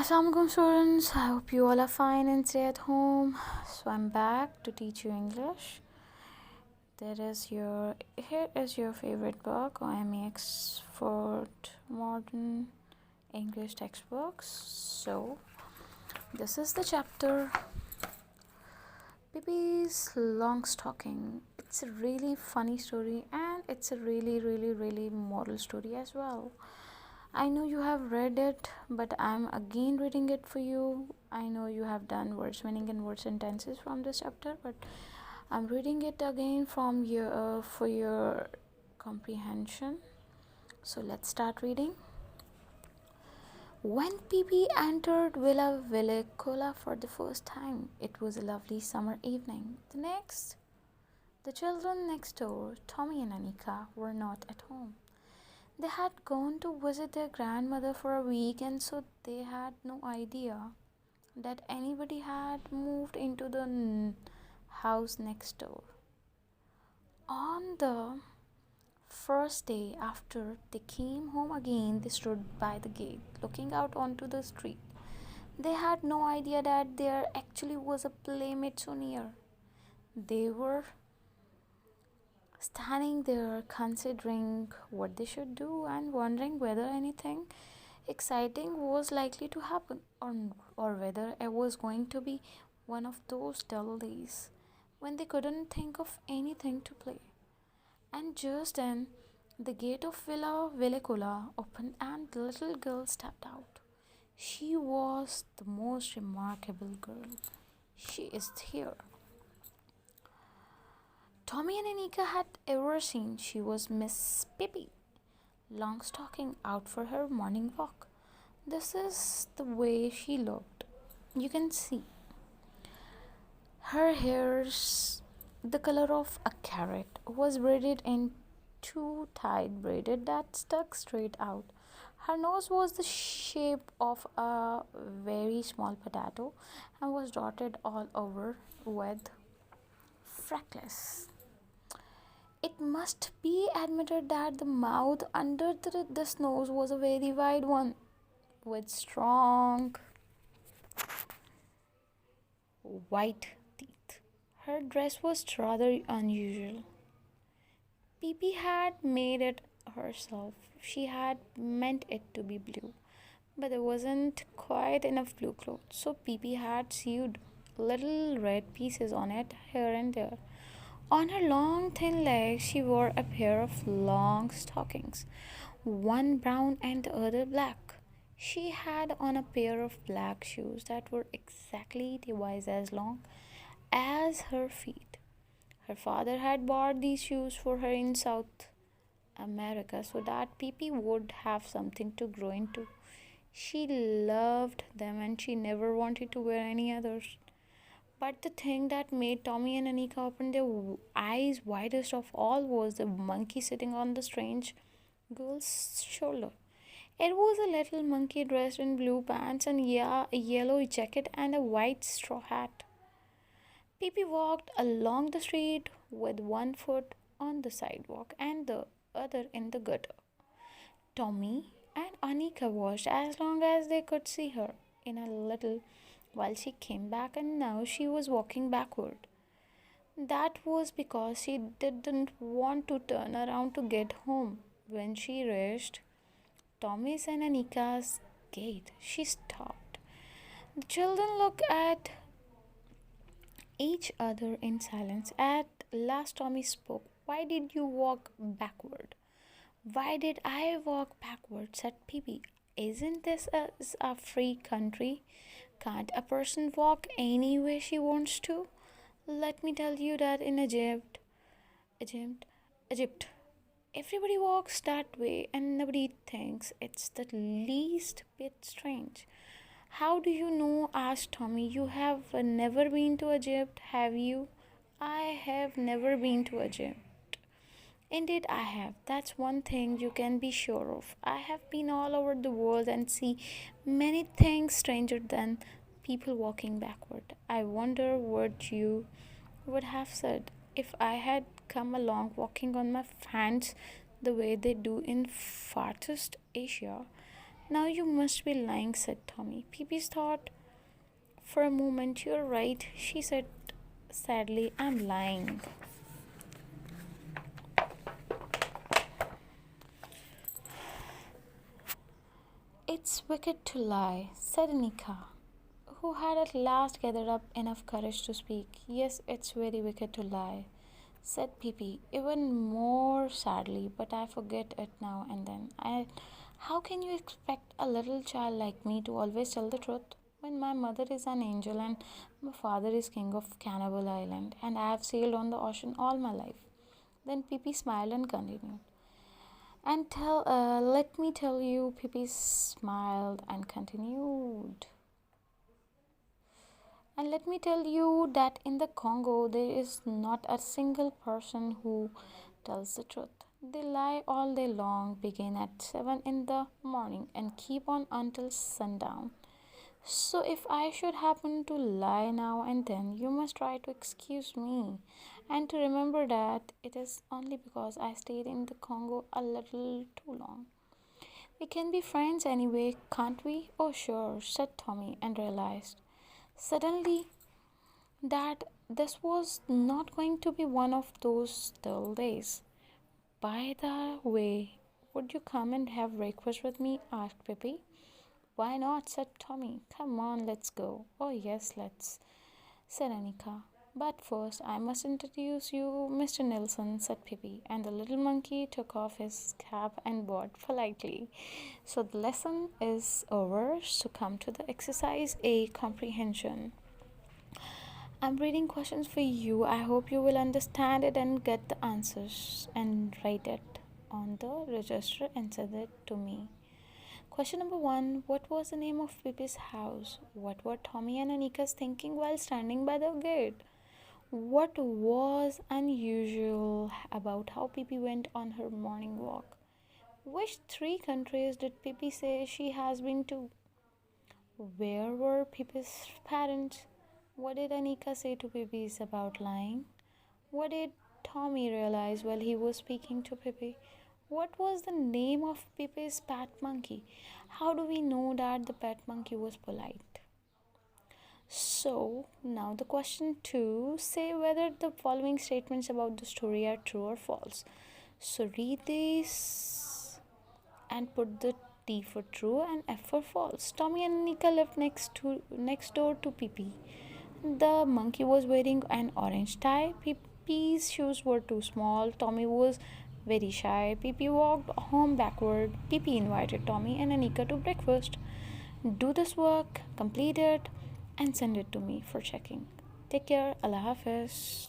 Assalamualaikum students, I hope you all are fine and stay at home. So I'm back to teach you English. Here is your favorite book, OME Oxford Modern English Textbooks. So this is the chapter Pippi's Long Stocking. It's a really funny story and it's a really moral story as well. I know you have read it, but I'm again reading it for you. I know you have done words meaning and words sentences from this chapter, but I'm reading it again from your for your comprehension. So let's start reading. When Pippi entered Villa Villicola for the first time, it was a lovely summer evening. The children next door, Tommy and Anika, were not at home. They had gone to visit their grandmother for a week, and so they had no idea that anybody had moved into the house next door. On the first day after they came home again, they stood by the gate, looking out onto the street. They had no idea that there actually was a playmate so near. They were standing there considering what they should do and wondering whether anything exciting was likely to happen or whether it was going to be one of those dull days when they couldn't think of anything to play. And just then the gate of Villa Villicola opened and the little girl stepped out. She was the most remarkable girl. She is here Tommy and Anika had ever seen. She was Miss Pippi Longstocking out for her morning walk. This is the way she looked. You can see her hair's the color of a carrot, was braided in two tight braided that stuck straight out. Her nose was the shape of a very small potato and was dotted all over with freckles. It must be admitted that the mouth under this nose was a very wide one, with strong white teeth. Her dress was rather unusual. Pippi had made it herself. She had meant it to be blue, but there wasn't quite enough blue cloth, so Pippi had sewed little red pieces on it here and there. On her long thin legs she wore a pair of long stockings, one brown and the other black. She had on a pair of black shoes that were exactly twice as long as her feet. Her father had bought these shoes for her in South America so that Pippi would have something to grow into. She loved them and she never wanted to wear any others. But the thing that made Tommy and Anika open their eyes widest of all was the monkey sitting on the strange girl's shoulder. It was a little monkey dressed in blue pants and a yellow jacket and a white straw hat. Pippi walked along the street with one foot on the sidewalk and the other in the gutter. Tommy and Anika watched as long as they could see her in a little while she came back, and now she was walking backward. That was because she didn't want to turn around to get home. When she reached Tommy's and Anika's gate, she stopped. The children looked at each other in silence. At last, Tommy spoke. Why did you walk backward? Why did I walk backward? Said Pippi. Isn't this a free country? Can't a person walk any way she wants to? Let me tell you that in Egypt, Egypt, everybody walks that way and nobody thinks it's the least bit strange. How do you know? Asked Tommy. You have never been to Egypt, have you? I have never been to Egypt. Indeed, I have. That's one thing you can be sure of. I have been all over the world and see many things stranger than people walking backward. I wonder what you would have said if I had come along walking on my hands the way they do in farthest Asia. Now you must be lying, said Tommy. Peepee thought for a moment. You're right, she said sadly. I'm lying. It's wicked to lie, said Anika, who had at last gathered up enough courage to speak. Yes, it's very wicked to lie, said Pippi, even more sadly, but I forget it now and then. How can you expect a little child like me to always tell the truth when my mother is an angel and my father is king of Cannibal Island and I have sailed on the ocean all my life? Then Pippi smiled and continued. Let me tell you, Pippi smiled and continued. And let me tell you that in the Congo, there is not a single person who tells the truth. They lie all day long, begin at 7 in the morning, and keep on until sundown. So, if I should happen to lie now and then, you must try to excuse me and to remember that it is only because I stayed in the Congo a little too long. We can be friends anyway, can't we? Oh, sure, said Tommy and realized suddenly that this was not going to be one of those dull days. By the way, would you come and have breakfast with me? Asked Pippi. Why not? Said Tommy. Come on, let's go. Oh, yes, let's, said Annika. But first, I must introduce you, Mr. Nilsson, said Pippi, and the little monkey took off his cap and bowed politely. So the lesson is over, so come to the exercise A comprehension. I'm reading questions for you. I hope you will understand it and get the answers and write it on the register and send it to me. Question number one. What was the name of Pippi's house? What were Tommy and Anika's thinking while standing by the gate? What was unusual about how Pippi went on her morning walk? Which three countries did Pippi say she has been to? Where were Pippi's parents? What did Anika say to Pippi about lying? What did Tommy realize while he was speaking to Pippi? What was the name of Pippi's pet monkey? How do we know that the pet monkey was polite? So, now the question two, say whether the following statements about the story are true or false. So, read these and put the T for true and F for false. Tommy and Nika lived next door to Pippi. The monkey was wearing an orange tie. Pippi's shoes were too small. Tommy was very shy. Pippi walked home backward. Pippi invited Tommy and Anika to breakfast. Do this work, complete it, and send it to me for checking. Take care. Allah Hafiz.